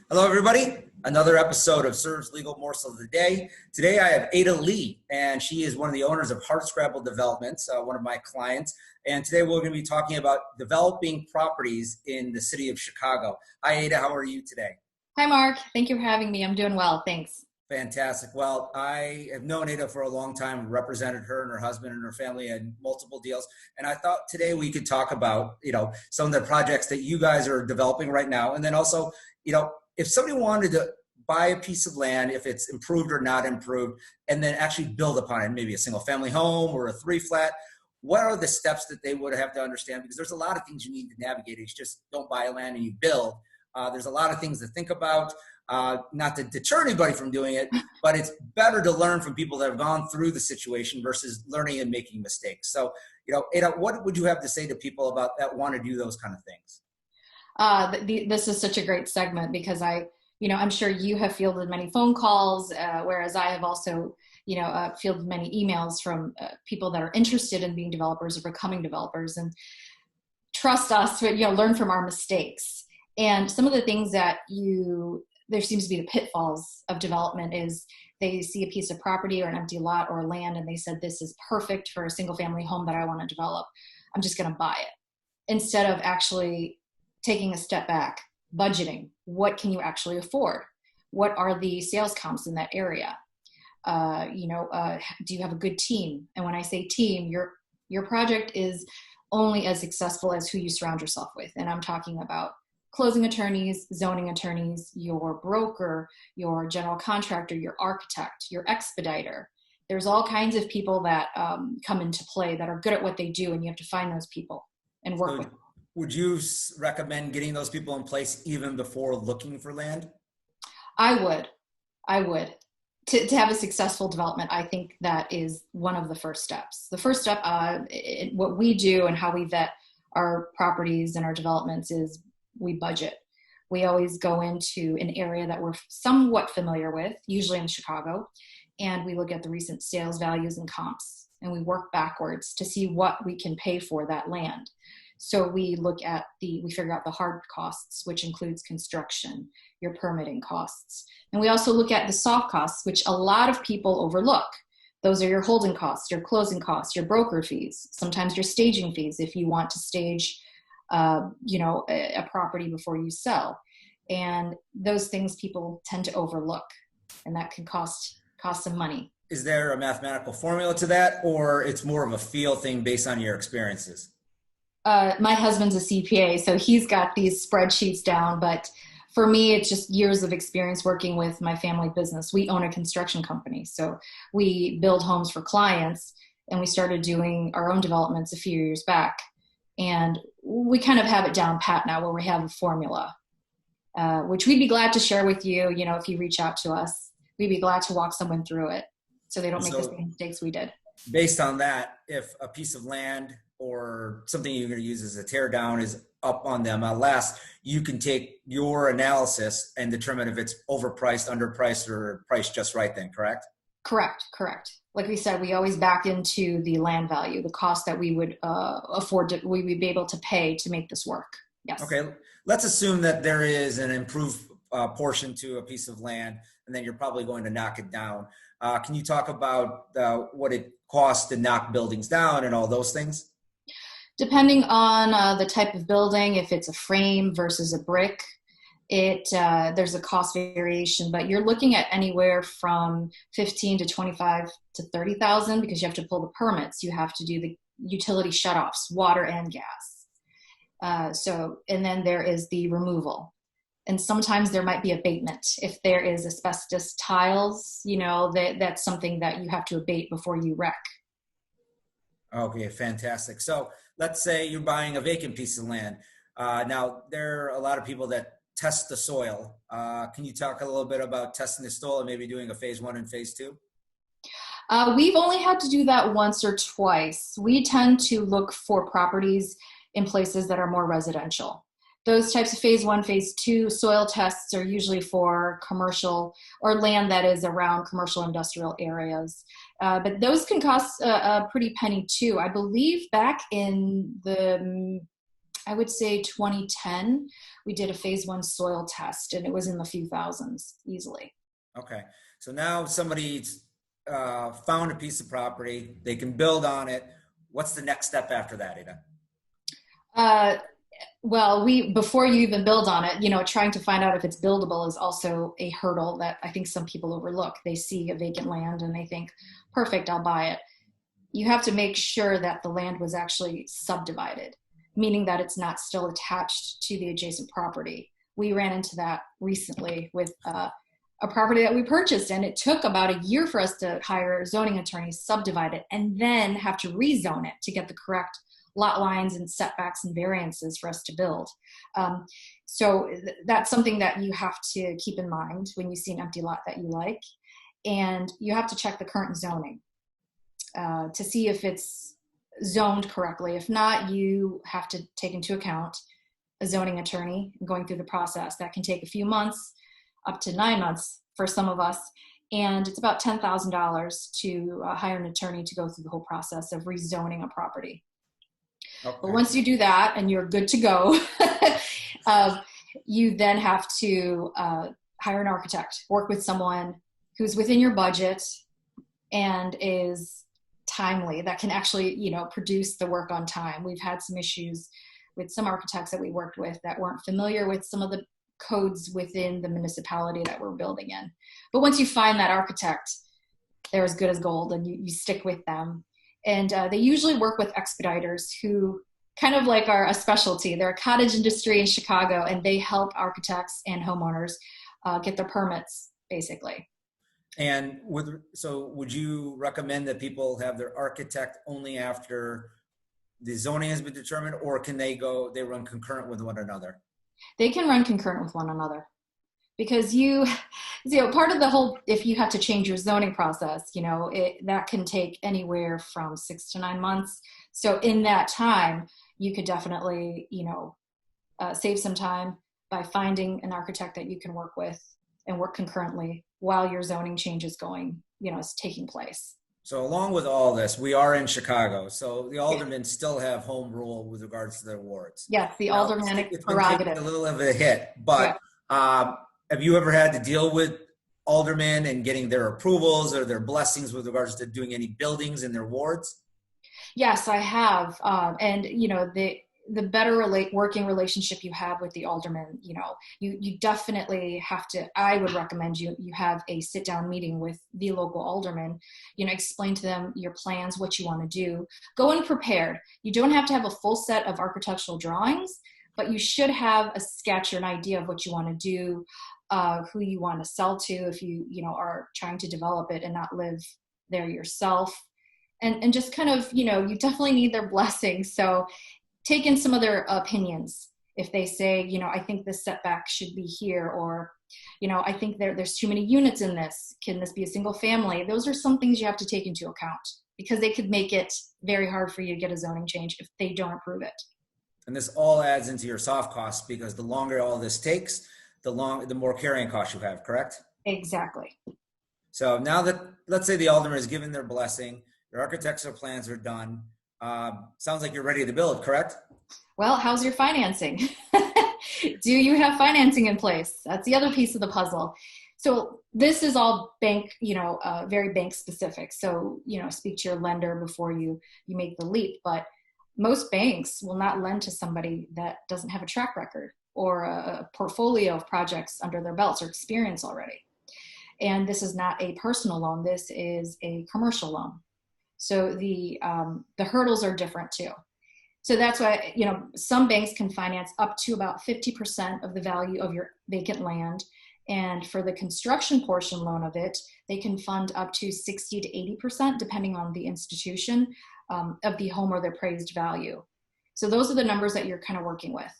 Hello, everybody. Another episode of Cerv's Legal Morsel of the Day. Today, I have Ada Lee, and she is one of the owners of Hardscrabble Developments, one of my clients. And today, we're going to be talking about developing properties in the city of Chicago. Hi, Ada. How are you today? Hi, Mark. Thank you for having me. I'm doing well. Thanks. Fantastic. Well, I have known Ada for a long time, represented her and her husband and her family in multiple deals. And I thought today we could talk about, some of the projects that you guys are developing right now. And then also, if somebody wanted to buy a piece of land, if it's improved or not improved, and then actually build upon it, maybe a single family home or a three flat, what are the steps that they would have to understand? Because there's a lot of things you need to navigate. It's just don't buy land and you build. There's a lot of things to think about. Not to deter anybody from doing it, but it's better to learn from people that have gone through the situation versus learning and making mistakes. So, Ada, what would you have to say to people about that want to do those kind of things? This is such a great segment because I'm sure you have fielded many phone calls, whereas I have also, fielded many emails from people that are interested in being developers or becoming developers, and trust us, but, learn from our mistakes. And some of the things that there seems to be the pitfalls of development is they see a piece of property or an empty lot or land and they said, this is perfect for a single family home that I want to develop. I'm just going to buy it. Instead of actually taking a step back, budgeting, what can you actually afford? What are the sales comps in that area? Do you have a good team? And when I say team, your project is only as successful as who you surround yourself with. And I'm talking about closing attorneys, zoning attorneys, your broker, your general contractor, your architect, your expediter. There's all kinds of people that come into play that are good at what they do, and you have to find those people and work with them. Would you recommend getting those people in place even before looking for land? I would. To have a successful development, I think that is one of the first steps. The first step, what we do and how we vet our properties and our developments is we budget. We always go into an area that we're somewhat familiar with, usually in Chicago, and we look at the recent sales values and comps, and we work backwards to see what we can pay for that land. So we figure out the hard costs, which includes construction, your permitting costs. And we also look at the soft costs, which a lot of people overlook. Those are your holding costs, your closing costs, your broker fees, sometimes your staging fees if you want to stage a property before you sell. And those things people tend to overlook, and that can cost some money. Is there a mathematical formula to that, or it's more of a feel thing based on your experiences? My husband's a CPA, so he's got these spreadsheets down, but for me, it's just years of experience working with my family business. We own a construction company, so we build homes for clients, and we started doing our own developments a few years back. And we kind of have it down pat now where we have a formula, which we'd be glad to share with you. If you reach out to us, we'd be glad to walk someone through it so they don't make the same mistakes we did. Based on that, if a piece of land or something you're going to use as a tear down is up on the MLS, you can take your analysis and determine if it's overpriced, underpriced, or priced just right then, correct? Correct. Like we said, we always back into the land value, the cost that we would we would be able to pay to make this work. Yes. Okay. Let's assume that there is an improved portion to a piece of land, and then you're probably going to knock it down. Can you talk about what it costs to knock buildings down and all those things? Depending on the type of building, if it's a frame versus a brick, there's a cost variation, but you're looking at anywhere from 15 to 25 to 30,000 because you have to pull the permits. You have to do the utility shutoffs, water and gas. And then there is the removal. And sometimes there might be abatement. If there is asbestos tiles, that's something that you have to abate before you wreck. Okay, fantastic. So let's say you're buying a vacant piece of land. Now, there are a lot of people that test the soil. Can you talk a little bit about testing the soil and maybe doing a phase 1 and phase 2? We've only had to do that once or twice. We tend to look for properties in places that are more residential. Those types of phase 1, phase 2 soil tests are usually for commercial or land that is around commercial industrial areas. But those can cost a pretty penny too. I believe back in the I would say 2010, we did a phase 1 soil test, and it was in the few thousands easily. Okay. So now somebody's found a piece of property, they can build on it. What's the next step after that, Ada? Uh, well, before you even build on it, trying to find out if it's buildable is also a hurdle that I think some people overlook. They see a vacant land and they think, perfect, I'll buy it. You have to make sure that the land was actually subdivided, meaning that it's not still attached to the adjacent property. We ran into that recently with a property that we purchased, and it took about a year for us to hire zoning attorneys, subdivide it, and then have to rezone it to get the correct lot lines and setbacks and variances for us to build. So that's something that you have to keep in mind when you see an empty lot that you like. And you have to check the current zoning to see if it's zoned correctly. If not, you have to take into account a zoning attorney going through the process. That can take a few months, up to 9 months for some of us. And it's about $10,000 to hire an attorney to go through the whole process of rezoning a property. Okay. But once you do that and you're good to go, you then have to hire an architect, work with someone who's within your budget and is timely, that can actually, produce the work on time. We've had some issues with some architects that we worked with that weren't familiar with some of the codes within the municipality that we're building in. But once you find that architect, they're as good as gold, and you stick with them. And they usually work with expediters who kind of like are a specialty. They're a cottage industry in Chicago, and they help architects and homeowners get their permits, basically. And so would you recommend that people have their architect only after the zoning has been determined, or can they run concurrent with one another? They can run concurrent with one another, because part of the whole, if you have to change your zoning process, that can take anywhere from 6 to 9 months. So in that time, you could definitely, save some time by finding an architect that you can work with and work concurrently while your zoning change is is taking place. So along with all this, we are in Chicago. So the aldermen still have home rule with regards to their wards. Yes, the aldermanic it's been prerogative. taking a little of a hit, but have you ever had to deal with aldermen and getting their approvals or their blessings with regards to doing any buildings in their wards? Yes, I have. And, the better working relationship you have with the alderman, you definitely have to, I would recommend you have a sit down meeting with the local alderman, explain to them your plans, what you want to do. Go in prepared. You don't have to have a full set of architectural drawings, but you should have a sketch or an idea of what you want to do, who you want to sell to if you are trying to develop it and not live there yourself. And just kind of, you definitely need their blessing. So take in some of their opinions. If they say, I think this setback should be here, or, I think there's too many units in this. Can this be a single family? Those are some things you have to take into account, because they could make it very hard for you to get a zoning change if they don't approve it. And this all adds into your soft costs, because the longer all this takes, the more carrying costs you have, correct? Exactly. So now that, let's say the alderman has given their blessing, your architectural plans are done. Sounds like you're ready to build, correct? Well, how's your financing? Do you have financing in place? That's the other piece of the puzzle. So this is all bank, very bank specific. So, speak to your lender before you make the leap. But most banks will not lend to somebody that doesn't have a track record or a portfolio of projects under their belts or experience already. And this is not a personal loan. This is a commercial loan. So the hurdles are different too. So that's why, some banks can finance up to about 50% of the value of your vacant land. And for the construction portion loan of it, they can fund up to 60 to 80%, depending on the institution, of the home or the appraised value. So those are the numbers that you're kind of working with.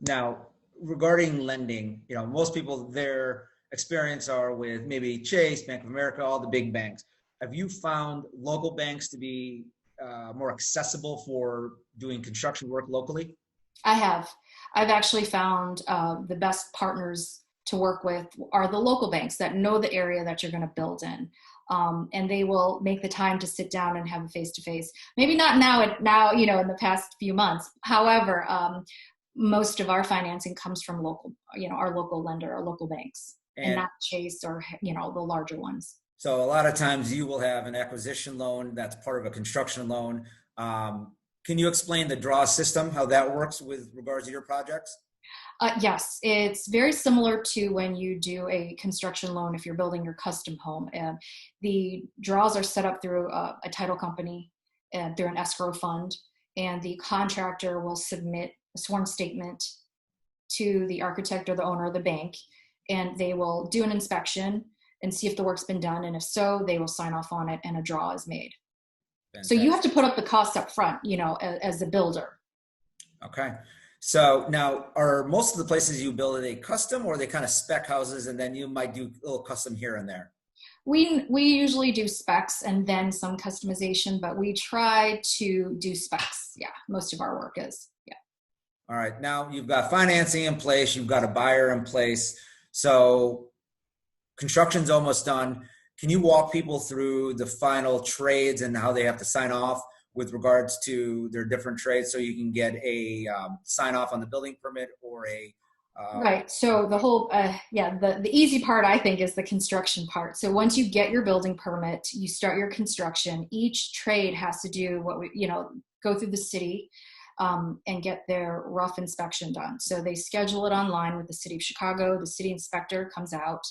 Now, regarding lending, most people, their experience are with maybe Chase, Bank of America, all the big banks. Have you found local banks to be more accessible for doing construction work locally? I have. I've actually found the best partners to work with are the local banks that know the area that you're going to build in. and they will make the time to sit down and have a face-to-face. Maybe not now, in the past few months. However, most of our financing comes from local, our local lender, our local banks, and not Chase or, the larger ones. So a lot of times you will have an acquisition loan that's part of a construction loan. Can you explain the draw system, how that works with regards to your projects? Yes, it's very similar to when you do a construction loan if you're building your custom home. The draws are set up through a title company and through an escrow fund, and the contractor will submit a sworn statement to the architect or the owner of the bank, and they will do an inspection and see if the work's been done, and if so, they will sign off on it and a draw is made. Fantastic. So you have to put up the cost up front, as a builder. Okay. So now, are most of the places you build, are they custom or are they kind of spec houses, and then you might do a little custom here and there? We usually do specs and then some customization, but we try to do specs. Yeah, most of our work is. Yeah. All right. Now you've got financing in place, you've got a buyer in place. So construction's almost done. Can you walk people through the final trades and how they have to sign off with regards to their different trades, so you can get a sign off on the building permit or a right. So the whole the easy part, I think, is the construction part. So once you get your building permit, you start your construction. Each trade has to do go through the city and get their rough inspection done. So they schedule it online with the city of Chicago. The city inspector comes out.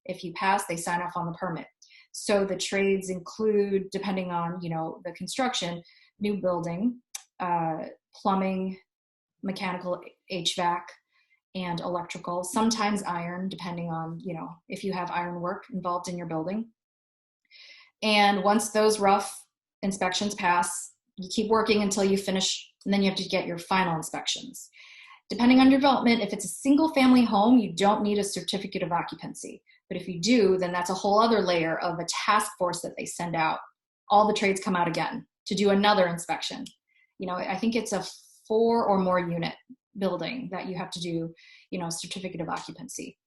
If you pass, they sign off on the permit. So the trades include, depending on, the construction, new building, plumbing, mechanical, HVAC, and electrical, sometimes iron, depending on, if you have iron work involved in your building. And once those rough inspections pass, you keep working until you finish, and then you have to get your final inspections. Depending on development, if it's a single family home, you don't need a certificate of occupancy. But if you do, then that's a whole other layer of a task force that they send out. All the trades come out again to do another inspection. I think it's a 4 or more unit building that you have to do, certificate of occupancy.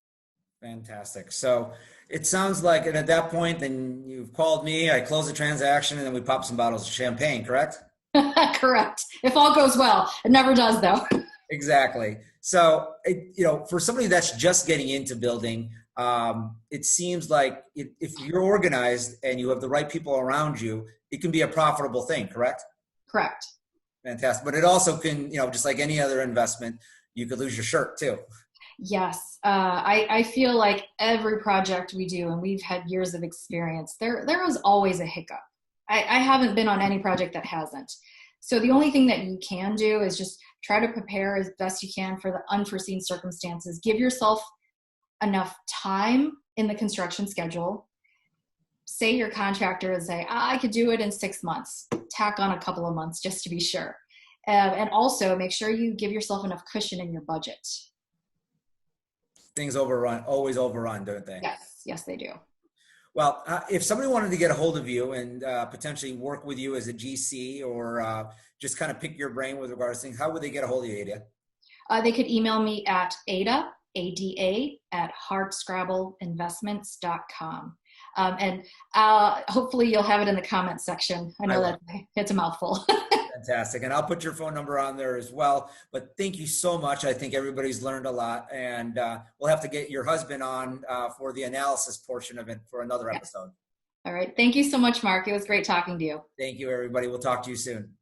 Fantastic. So it sounds like, and at that point, then you've called me, I close the transaction, and then we pop some bottles of champagne, correct? Correct. If all goes well. It never does, though. Exactly. So, for somebody that's just getting into building, it seems like if you're organized and you have the right people around you, it can be a profitable thing, correct? Correct. Fantastic. But it also can, just like any other investment, you could lose your shirt too. Yes. I feel like every project we do, and we've had years of experience, there is always a hiccup. I haven't been on any project that hasn't. So the only thing that you can do is just try to prepare as best you can for the unforeseen circumstances. Give yourself enough time in the construction schedule. Say your contractor and say, I could do it in 6 months. Tack on a couple of months just to be sure. And also make sure you give yourself enough cushion in your budget. Things always overrun, don't they? Yes, they do. Well, if somebody wanted to get a hold of you and potentially work with you as a GC or just kind of pick your brain with regards to things, how would they get a hold of you, Ada? They could email me at ADA at hardscrabbleinvestments.com. And hopefully you'll have it in the comments section. I know that it's a mouthful. Fantastic. And I'll put your phone number on there as well. But thank you so much. I think everybody's learned a lot. And we'll have to get your husband on for the analysis portion of it for another episode. All right. Thank you so much, Mark. It was great talking to you. Thank you, everybody. We'll talk to you soon.